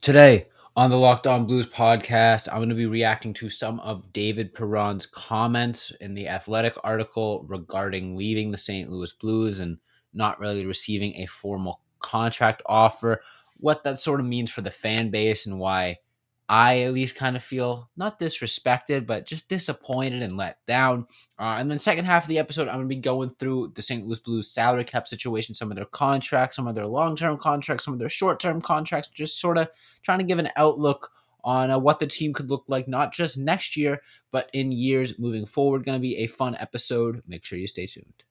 Today on the Locked On Blues podcast, I'm going to be reacting to some of David Perron's comments in the Athletic article regarding leaving the St. Louis Blues and not really receiving a formal contract offer, what that sort of means for the fan base and why I at least kind of feel not disrespected, but just disappointed and let down. And then second half of the episode, I'm going to be going through the St. Louis Blues salary cap situation, some of their contracts, some of their long-term contracts, some of their short-term contracts, just sort of trying to give an outlook on what the team could look like, not just next year, but in years moving forward. Going to be a fun episode. Make sure you stay tuned.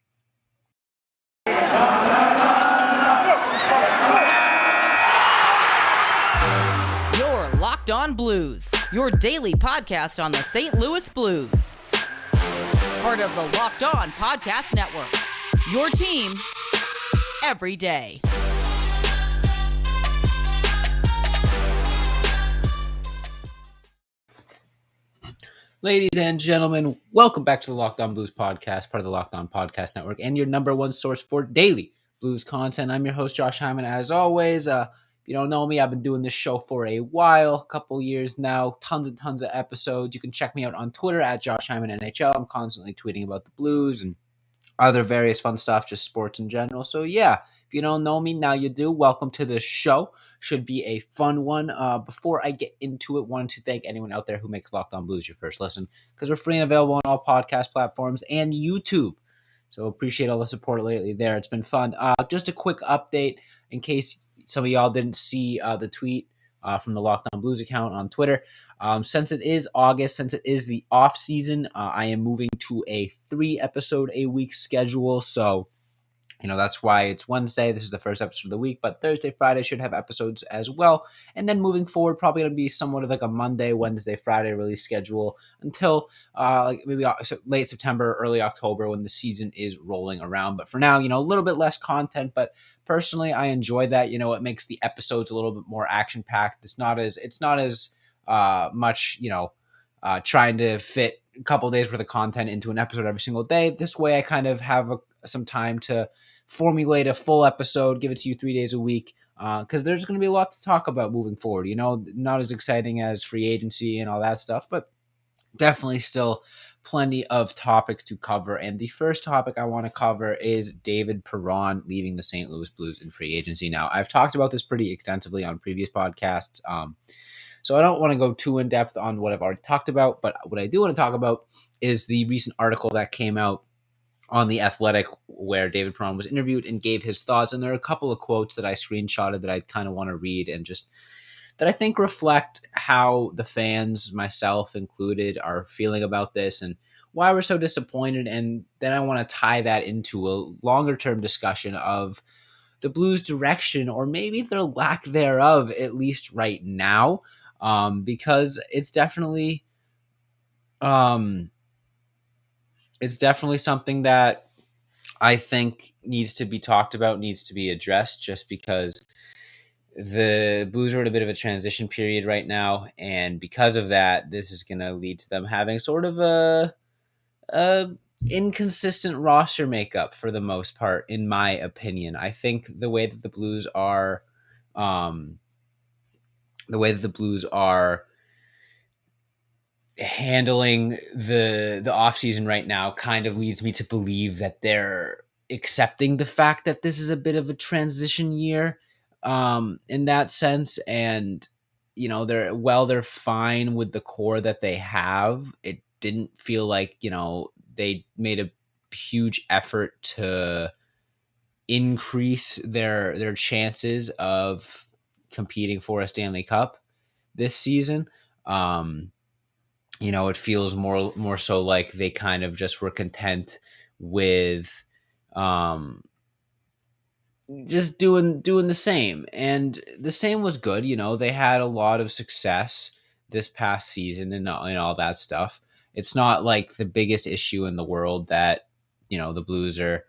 You're Locked On Blues, your daily podcast on the St. Louis Blues. Part of the Locked On Podcast Network, your team every day. Ladies and gentlemen, welcome back to the Locked On Blues podcast, part of the Locked On Podcast Network, and your number one source for daily Blues content. I'm your host, Josh Hyman. As always, if you don't know me, I've been doing this show for a while, a couple years now, tons and tons of episodes. You can check me out on Twitter at Josh Hyman NHL. I'm constantly tweeting about the Blues and other various fun stuff, just sports in general. So yeah, if you don't know me, now you do. Welcome to the show. Should be a fun one. Before I get into it, wanted to thank anyone out there who makes Locked On Blues your first listen, because we're free and available on all podcast platforms and YouTube. So appreciate all the support lately there. It's been fun. Just a quick update in case some of y'all didn't see the tweet from the Locked On Blues account on Twitter. Since it is August, since it is the off season, I am moving to a 3-episode-a-week schedule. So, that's why it's Wednesday. This is the first episode of the week, but Thursday, Friday should have episodes as well. And then moving forward, probably going to be somewhat of like a Monday, Wednesday, Friday release schedule until maybe late September, early October when the season is rolling around. But for now, a little bit less content, but personally, I enjoy that. It makes the episodes a little bit more action packed. It's not as much, trying to fit a couple of days worth of content into an episode every single day. This way I kind of have some time to formulate a full episode, give it to you 3 days a week, because there's going to be a lot to talk about moving forward. Not as exciting as free agency and all that stuff, but definitely still plenty of topics to cover. And the first topic I want to cover is David Perron leaving the St. Louis Blues in free agency. Now, I've talked about this pretty extensively on previous podcasts, so I don't want to go too in depth on what I've already talked about, but what I do want to talk about is the recent article that came out on The Athletic where David Perron was interviewed and gave his thoughts. And there are a couple of quotes that I screenshotted that I kind of want to read and just that I think reflect how the fans, myself included, are feeling about this and why we're so disappointed. And then I want to tie that into a longer term discussion of the Blues' direction, or maybe their lack thereof, at least right now. Because it's definitely something that I think needs to be talked about, needs to be addressed, just because the Blues are in a bit of a transition period right now, and because of that, this is going to lead to them having sort of a inconsistent roster makeup for the most part, in my opinion. I think the way that the Blues are, handling the offseason right now kind of leads me to believe that they're accepting the fact that this is a bit of a transition year in that sense. And they're fine with the core that they have. It didn't feel like they made a huge effort to increase their chances of competing for a Stanley Cup this season. It feels more so like they kind of just were content with just doing the same. And the same was good. They had a lot of success this past season and all that stuff. It's not like the biggest issue in the world that, the Blues that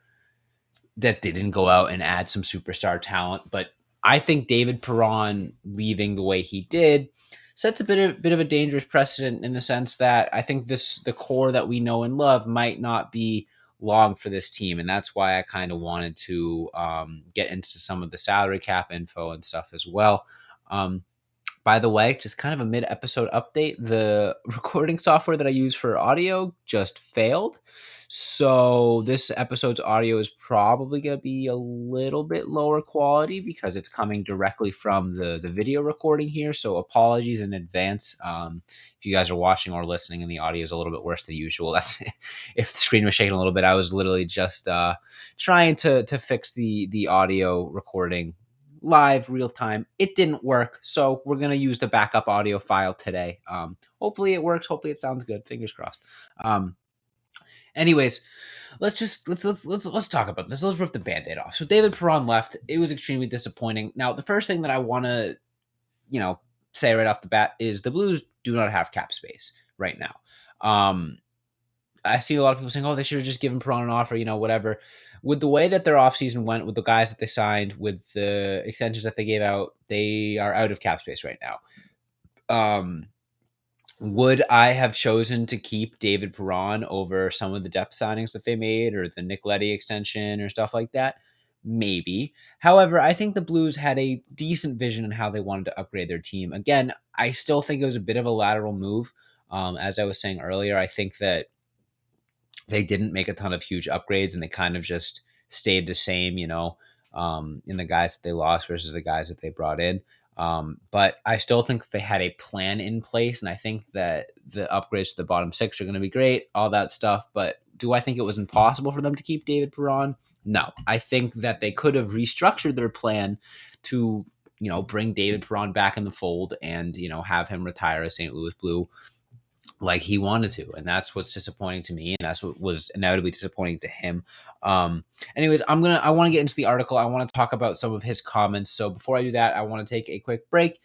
they didn't go out and add some superstar talent. But I think David Perron leaving the way he did sets a bit of a dangerous precedent, in the sense that I think the core that we know and love might not be long for this team. And that's why I kind of wanted to get into some of the salary cap info and stuff as well. By the way, just kind of a mid-episode update. The recording software that I use for audio just failed. So this episode's audio is probably going to be a little bit lower quality because it's coming directly from the video recording here. So apologies in advance. If you guys are watching or listening and the audio is a little bit worse than usual, that's if the screen was shaking a little bit. I was literally just trying to fix the audio recording live real time. It didn't work, so we're gonna use the backup audio file today. Hopefully it works. Hopefully it sounds good. Fingers crossed. Anyways, let's talk about this. Let's rip the band-aid off. So David Perron left. It was extremely disappointing. Now, the first thing that I want to, say right off the bat is the Blues do not have cap space right now. I see a lot of people saying, "Oh, they should have just given Perron an offer," whatever. With the way that their offseason went, with the guys that they signed, with the extensions that they gave out, they are out of cap space right now. Would I have chosen to keep David Perron over some of the depth signings that they made or the Nick Leddy extension or stuff like that? Maybe. However, I think the Blues had a decent vision on how they wanted to upgrade their team. Again, I still think it was a bit of a lateral move. As I was saying earlier, I think that they didn't make a ton of huge upgrades and they kind of just stayed the same, in the guys that they lost versus the guys that they brought in. But I still think they had a plan in place, and I think that the upgrades to the bottom six are going to be great, all that stuff. But do I think it was impossible for them to keep David Perron? No. I think that they could have restructured their plan to, bring David Perron back in the fold and, have him retire as St. Louis Blue like he wanted to, and that's what's disappointing to me, and that's what was inevitably disappointing to him. Anyways, I want to get into the article. I want to talk about some of his comments. So before I do that, I want to take a quick break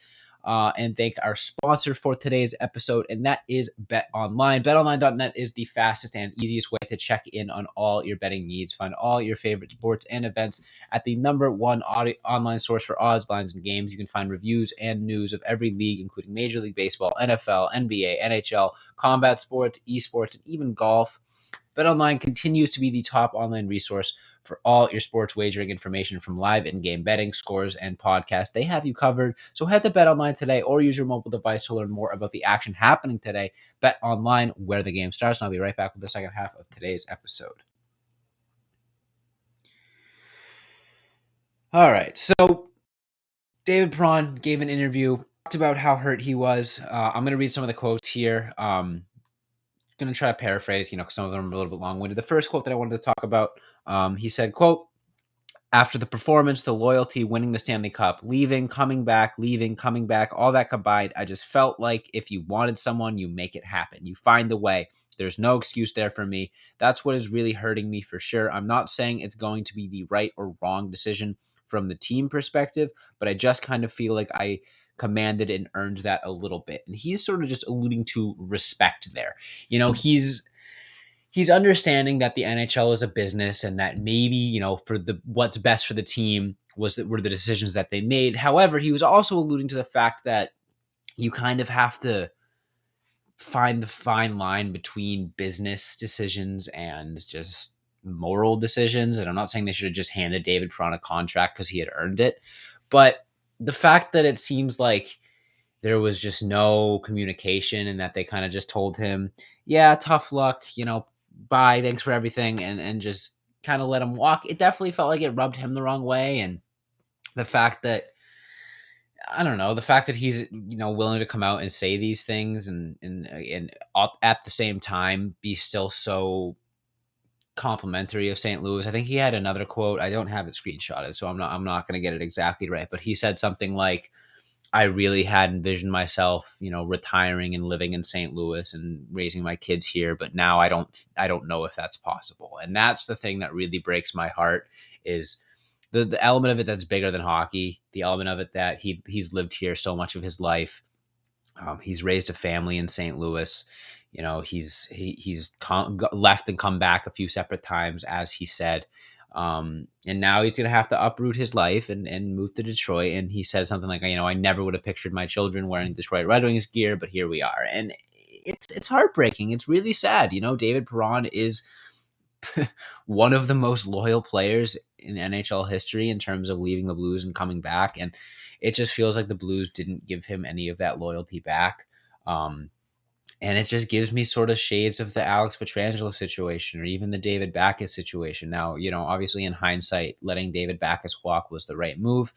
and thank our sponsor for today's episode, and that is Bet Online. BetOnline.net is the fastest and easiest way to check in on all your betting needs. Find all your favorite sports and events at the #1 online source for odds, lines, and games. You can find reviews and news of every league, including Major League Baseball, NFL, NBA, NHL, combat sports, esports, and even golf. BetOnline continues to be the top online resource for all your sports wagering information, from live in-game betting, scores, and podcasts. They have you covered. So head to BetOnline today or use your mobile device to learn more about the action happening today. BetOnline, where the game starts. And I'll be right back with the second half of today's episode. All right, so David Perron gave an interview, talked about how hurt he was. I'm going to read some of the quotes here. Going to try to paraphrase, because some of them are a little bit long-winded. The first quote that I wanted to talk about, he said, quote, "After the performance, the loyalty, winning the Stanley Cup, leaving, coming back, all that combined, I just felt like if you wanted someone, you make it happen. You find the way. There's no excuse there for me. That's what is really hurting me for sure. I'm not saying it's going to be the right or wrong decision from the team perspective, but I just kind of feel like I commanded and earned that a little bit." And he's sort of just alluding to respect there. He's understanding that the NHL is a business and that maybe, for the what's best for the team were the decisions that they made. However, he was also alluding to the fact that you kind of have to find the fine line between business decisions and just moral decisions. And I'm not saying they should have just handed David Perron a contract because he had earned it. But the fact that it seems like there was just no communication and that they kind of just told him, yeah, tough luck, bye, thanks for everything, and just kind of let him walk. It definitely felt like it rubbed him the wrong way. And the fact that, I don't know, the fact that he's, willing to come out and say these things and at the same time be still so complimentary of St. Louis. I think he had another quote. I don't have it screenshotted, so I'm not going to get it exactly right, but he said something like, I really had envisioned myself, retiring and living in St. Louis and raising my kids here, but now I don't know if that's possible. And that's the thing that really breaks my heart, is the element of it that's bigger than hockey, the element of it that he's lived here so much of his life. He's raised a family in St. Louis. He's left and come back a few separate times, as he said. And now he's going to have to uproot his life and move to Detroit. And he said something like, I never would have pictured my children wearing Detroit Red Wings gear, but here we are. And it's heartbreaking. It's really sad. David Perron is one of the most loyal players in NHL history in terms of leaving the Blues and coming back. And it just feels like the Blues didn't give him any of that loyalty back. And it just gives me sort of shades of the Alex Pietrangelo situation or even the David Backes situation. Now, obviously in hindsight, letting David Backes walk was the right move.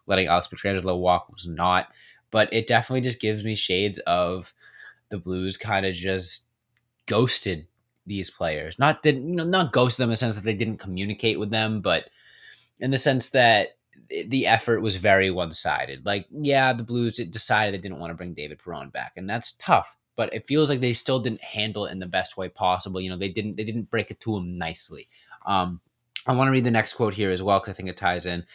Letting Alex Pietrangelo walk was not. But it definitely just gives me shades of the Blues kind of just ghosted these players. Not ghosted them in the sense that they didn't communicate with them, but in the sense that the effort was very one-sided. Like, yeah, the Blues decided they didn't want to bring David Perron back, and that's tough. But it feels like they still didn't handle it in the best way possible. They didn't break it to him nicely. I want to read the next quote here as well because I think it ties in.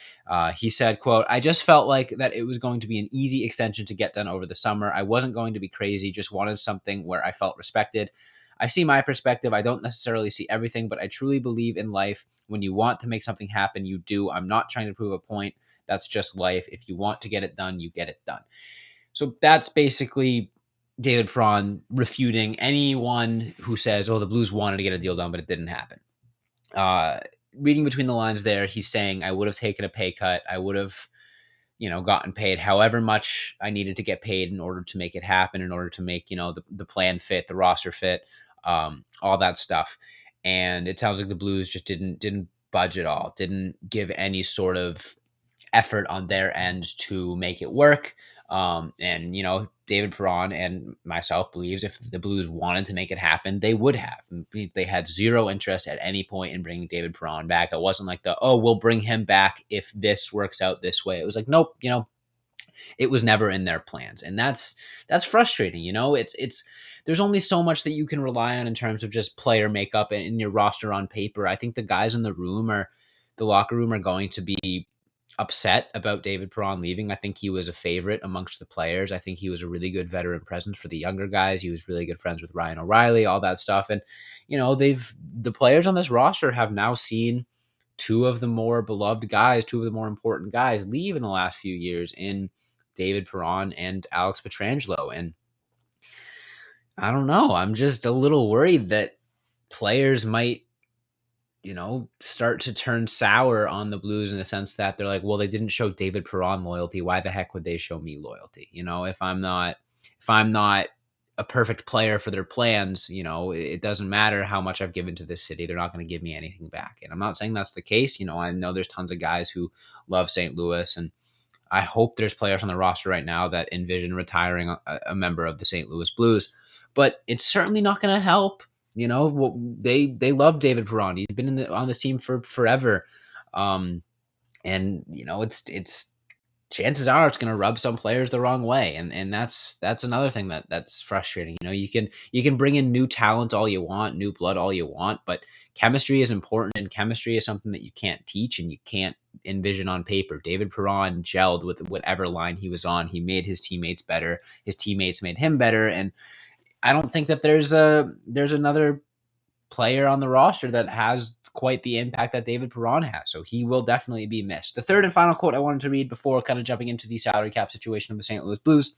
He said, quote, "I just felt like that it was going to be an easy extension to get done over the summer. I wasn't going to be crazy, just wanted something where I felt respected. I see my perspective. I don't necessarily see everything, but I truly believe in life. When you want to make something happen, you do. I'm not trying to prove a point. That's just life. If you want to get it done, you get it done." So that's basically David Perron refuting anyone who says, "Oh, the Blues wanted to get a deal done, but it didn't happen." Reading between the lines there, he's saying, I would have taken a pay cut. I would have, gotten paid however much I needed to get paid in order to make it happen, in order to make, the plan fit, the roster fit, all that stuff. And it sounds like the Blues just didn't budge at all, didn't give any sort of effort on their end to make it work. And David Perron and myself believes if the Blues wanted to make it happen, they would have. They had zero interest at any point in bringing David Perron back. It wasn't like we'll bring him back if this works out this way. It was like, nope, it was never in their plans, and that's frustrating. It's there's only so much that you can rely on in terms of just player makeup and in your roster on paper. I think the guys in the locker room are going to be upset about David Perron leaving. I think he was a favorite amongst the players. I think he was a really good veteran presence for the younger guys. He was really good friends with Ryan O'Reilly, all that stuff. And, the players on this roster have now seen two of the more beloved guys, two of the more important guys leave in the last few years in David Perron and Alex Pietrangelo. And I don't know. I'm just a little worried that players might start to turn sour on the Blues in the sense that they're like, well, they didn't show David Perron loyalty. Why the heck would they show me loyalty? If I'm not a perfect player for their plans, it doesn't matter how much I've given to this city. They're not going to give me anything back. And I'm not saying that's the case. I know there's tons of guys who love St. Louis, and I hope there's players on the roster right now that envision retiring a member of the St. Louis Blues, but it's certainly not going to help. They love David Perron. He's been on this team for forever. And it's chances are it's going to rub some players the wrong way. And that's another thing that's frustrating. You can bring in new talent all you want, new blood all you want, but chemistry is important, and chemistry is something that you can't teach and you can't envision on paper. David Perron gelled with whatever line he was on. He made his teammates better. His teammates made him better. And I don't think that there's another player on the roster that has quite the impact that David Perron has. So he will definitely be missed. The third and final quote I wanted to read before kind of jumping into the salary cap situation of the St. Louis Blues.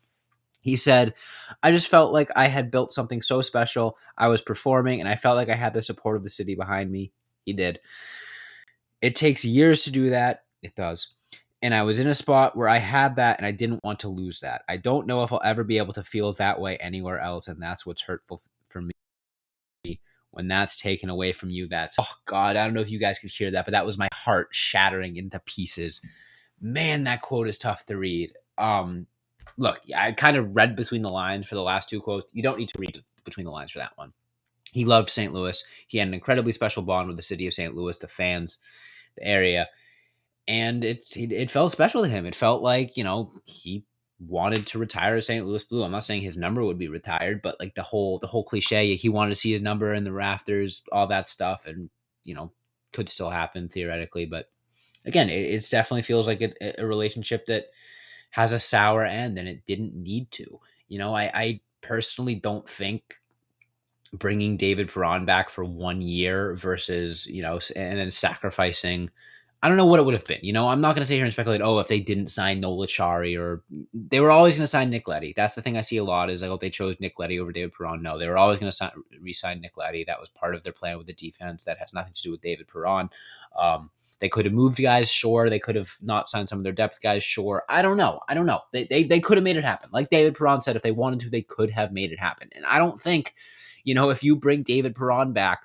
He said, "I just felt like I had built something so special. I was performing, and I felt like I had the support of the city behind me." He did. It takes years to do that. It does. And I was in a spot where I had that, and I didn't want to lose that. I don't know if I'll ever be able to feel that way anywhere else, and that's what's hurtful for me. When that's taken away from you, oh God, I don't know if you guys could hear that, but that was my heart shattering into pieces. Man, that quote is tough to read. Look, I kind of read between the lines for the last two quotes. You don't need to read between the lines for that one. He loved St. Louis. He had an incredibly special bond with the city of St. Louis, the fans, the area. And it felt special to him. It felt like, he wanted to retire as St. Louis Blue. I'm not saying his number would be retired, but like the whole cliche, he wanted to see his number in the rafters, all that stuff, and could still happen theoretically. But again, it definitely feels like a relationship that has a sour end, and it didn't need to. I personally don't think bringing David Perron back for 1 year versus and then sacrificing I don't know what it would have been. I'm not going to sit here and speculate, if they didn't sign Nola Chari, or they were always going to sign Nick Leddy. That's the thing I see a lot is like, they chose Nick Leddy over David Perron. No, they were always going to re-sign Nick Leddy. That was part of their plan with the defense. That has nothing to do with David Perron. They could have moved guys, sure. They could have not signed some of their depth guys, sure. I don't know. They could have made it happen. Like David Perron said, if they wanted to, they could have made it happen. And I don't think, if you bring David Perron back,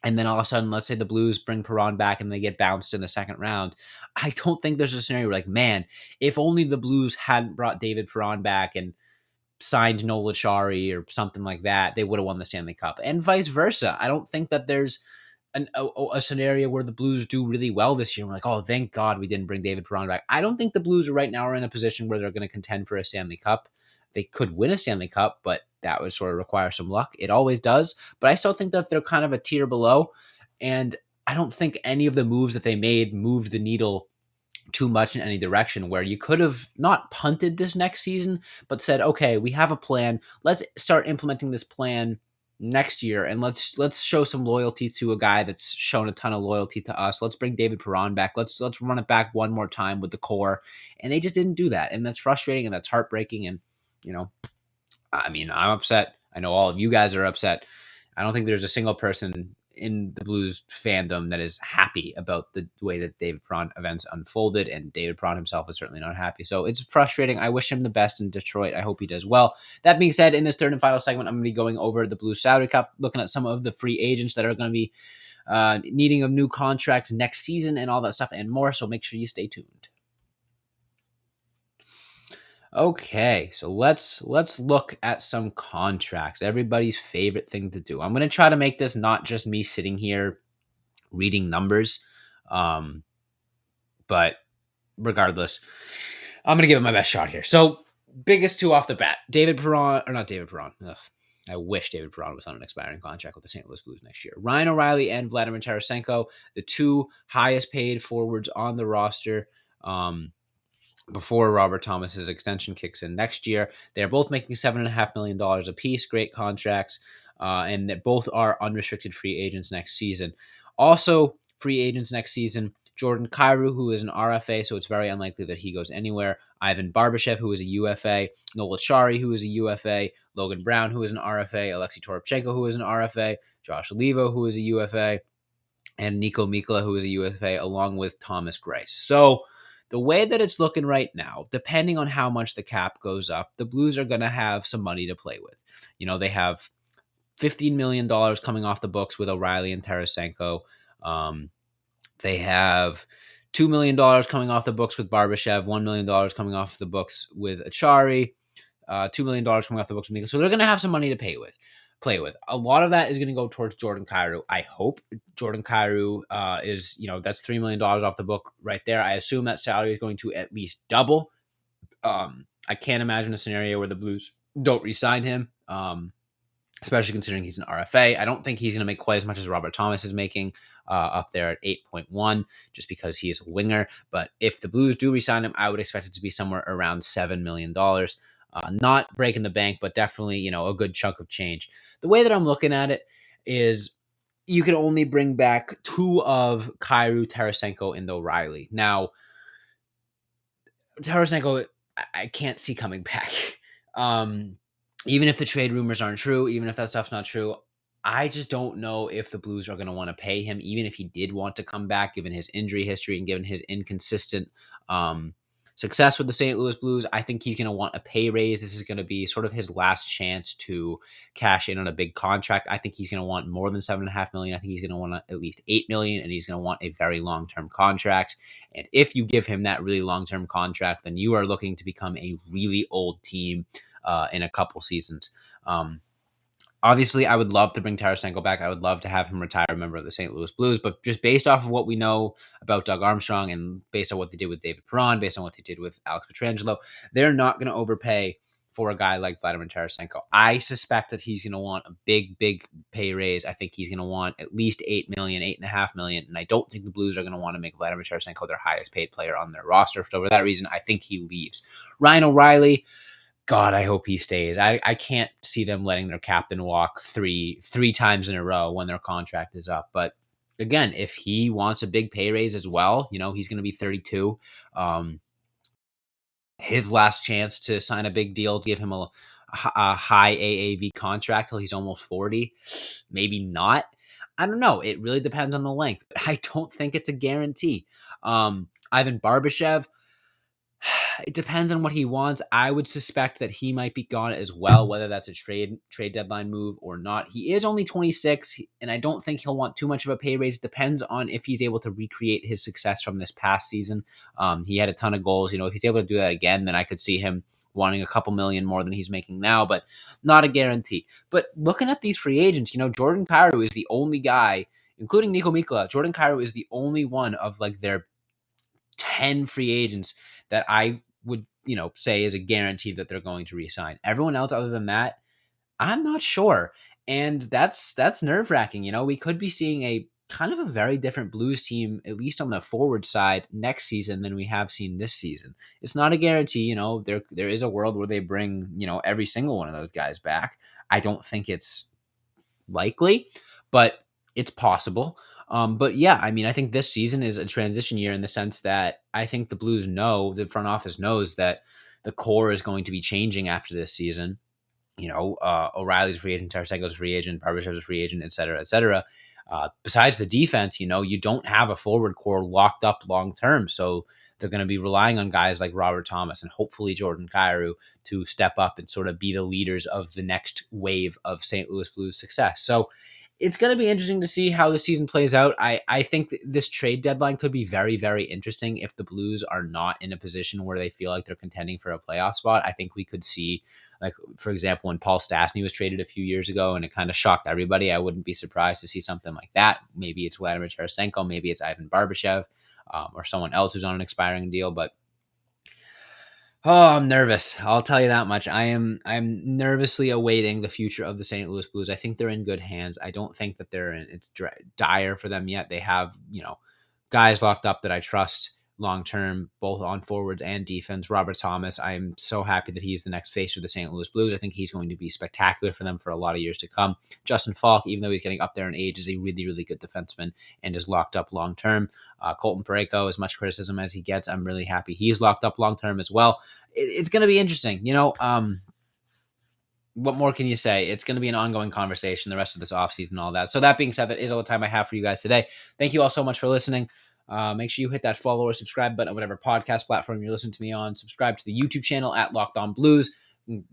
and then all of a sudden, let's say the Blues bring Perron back and they get bounced in the second round, I don't think there's a scenario where, like, man, if only the Blues hadn't brought David Perron back and signed Nola Chari or something like that, they would have won the Stanley Cup. And vice versa. I don't think that there's a scenario where the Blues do really well this year. We're like, oh, thank God we didn't bring David Perron back. I don't think the Blues right now are in a position where they're going to contend for a Stanley Cup. They could win a Stanley Cup, but that would sort of require some luck. It always does. But I still think that they're kind of a tier below. And I don't think any of the moves that they made moved the needle too much in any direction, where you could have not punted this next season, but said, okay, we have a plan. Let's start implementing this plan next year, and let's show some loyalty to a guy that's shown a ton of loyalty to us. Let's bring David Perron back. Let's run it back one more time with the core. And they just didn't do that. And that's frustrating and that's heartbreaking. And, I'm upset. I know all of you guys are upset. I don't think there's a single person in the Blues fandom that is happy about the way that David Perron events unfolded, and David Perron himself is certainly not happy. So it's frustrating. I wish him the best in Detroit. I hope he does well. That being said, in this third and final segment, I'm going to be going over the Blues salary cap, looking at some of the free agents that are going to be needing of new contracts next season and all that stuff and more. So make sure you stay tuned. Okay, so let's look at some contracts. Everybody's favorite thing to do. I'm going to try to make this not just me sitting here reading numbers, but regardless, I'm going to give it my best shot here. So, biggest two off the bat. David Perron, or not David Perron. Ugh, I wish David Perron was on an expiring contract with the St. Louis Blues next year. Ryan O'Reilly and Vladimir Tarasenko, the two highest paid forwards on the roster. Before Robert Thomas's extension kicks in next year. They're both making $7.5 million apiece. Great contracts. And that both are unrestricted free agents next season. Also, free agents next season, Jordan Kyrou, who is an RFA, so it's very unlikely that he goes anywhere. Ivan Barbashev, who is a UFA. Nola Chari, who is a UFA. Logan Brown, who is an RFA. Alexei Toropchenko, who is an RFA. Josh Olivo, who is a UFA. And Nico Mikkola, who is a UFA, along with Thomas Greiss. So, the way that it's looking right now, depending on how much the cap goes up, the Blues are going to have some money to play with. They have $15 million coming off the books with O'Reilly and Tarasenko. They have $2 million coming off the books with Barbashev, $1 million coming off the books with Achari, $2 million coming off the books with Mika. So they're going to have some money to play with. A lot of that is going to go towards Jordan Kyrou. I hope Jordan Kyrou is, that's $3 million off the book right there. I assume that salary is going to at least double. I can't imagine a scenario where the Blues don't re-sign him, especially considering he's an RFA. I don't think he's going to make quite as much as Robert Thomas is making up there at 8.1, just because he is a winger. But if the Blues do re-sign him, I would expect it to be somewhere around $7 million. Not breaking the bank, but definitely, a good chunk of change. The way that I'm looking at it is you can only bring back two of Kyrou, Tarasenko, and O'Reilly. Now, Tarasenko, I can't see coming back. Even if the trade rumors aren't true, even if that stuff's not true, I just don't know if the Blues are going to want to pay him, even if he did want to come back, given his injury history and given his inconsistent success with the St. Louis Blues. I think he's going to want a pay raise. This is going to be sort of his last chance to cash in on a big contract. I think he's going to want more than $7.5 million. I think he's going to want at least $8 million, and he's going to want a very long-term contract. And if you give him that really long-term contract, then you are looking to become a really old team in a couple seasons. Obviously, I would love to bring Tarasenko back. I would love to have him retire a member of the St. Louis Blues. But just based off of what we know about Doug Armstrong and based on what they did with David Perron, based on what they did with Alex Pietrangelo, they're not going to overpay for a guy like Vladimir Tarasenko. I suspect that he's going to want a big, big pay raise. I think he's going to want at least $8 million, $8.5 million. And I don't think the Blues are going to want to make Vladimir Tarasenko their highest paid player on their roster. So for that reason, I think he leaves. Ryan O'Reilly, God, I hope he stays. I can't see them letting their captain walk three times in a row when their contract is up. But again, if he wants a big pay raise as well, he's going to be 32. His last chance to sign a big deal to give him a high AAV contract till he's almost 40. Maybe not. I don't know. It really depends on the length. But I don't think it's a guarantee. Ivan Barbashev, it depends on what he wants. I would suspect that he might be gone as well, whether that's a trade deadline move or not. He is only 26, and I don't think he'll want too much of a pay raise. It depends on if he's able to recreate his success from this past season. He had a ton of goals. If he's able to do that again, then I could see him wanting a couple million more than he's making now, but not a guarantee. But looking at these free agents, Jordan Kyrou is the only guy, including Niko Mikkola. Jordan Kyrou is the only one of like their 10 free agents that I would, say is a guarantee that they're going to re-sign. Everyone else other than that, I'm not sure. And that's nerve-wracking. We could be seeing a kind of a very different Blues team, at least on the forward side, next season than we have seen this season. It's not a guarantee. There is a world where they bring, every single one of those guys back. I don't think it's likely, but it's possible. But yeah, I think this season is a transition year in the sense that I think the front office knows that the core is going to be changing after this season. O'Reilly's free agent, Tarasenko's free agent, Barbashev's free agent, et cetera, et cetera. Besides the defense, you don't have a forward core locked up long term. So they're going to be relying on guys like Robert Thomas and hopefully Jordan Kyrou to step up and sort of be the leaders of the next wave of St. Louis Blues success. So it's going to be interesting to see how the season plays out. I think this trade deadline could be very, very interesting if the Blues are not in a position where they feel like they're contending for a playoff spot. I think we could see, like, for example, when Paul Stastny was traded a few years ago and it kind of shocked everybody, I wouldn't be surprised to see something like that. Maybe it's Vladimir Tarasenko, maybe it's Ivan Barbashev, or someone else who's on an expiring deal. But I'm nervous. I'll tell you that much. I'm nervously awaiting the future of the St. Louis Blues. I think they're in good hands. I don't think that it's dire for them yet. They have, guys locked up that I trust long term, both on forwards and defense. Robert Thomas, I'm so happy that he's the next face of the St. Louis Blues. I think he's going to be spectacular for them for a lot of years to come. Justin Falk, even though he's getting up there in age, is a really, really good defenseman and is locked up long term. Colton Parayko, as much criticism as he gets, I'm really happy he's locked up long term as well. It's going to be interesting. What more can you say? It's going to be an ongoing conversation the rest of this offseason and all that. So that being said, that is all the time I have for you guys today. Thank you all so much for listening. Make sure you hit that follow or subscribe button on whatever podcast platform you're listening to me on. Subscribe to the YouTube channel at Locked On Blues.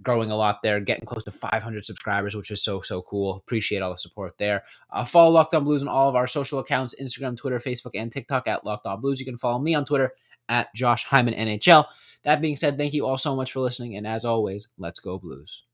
Growing a lot there, getting close to 500 subscribers, which is so cool. Appreciate all the support there. Follow Locked On Blues on all of our social accounts, Instagram, Twitter, Facebook, and TikTok at Locked On Blues. You can follow me on Twitter at Josh Hyman NHL. That being said, thank you all so much for listening, and as always, let's go Blues.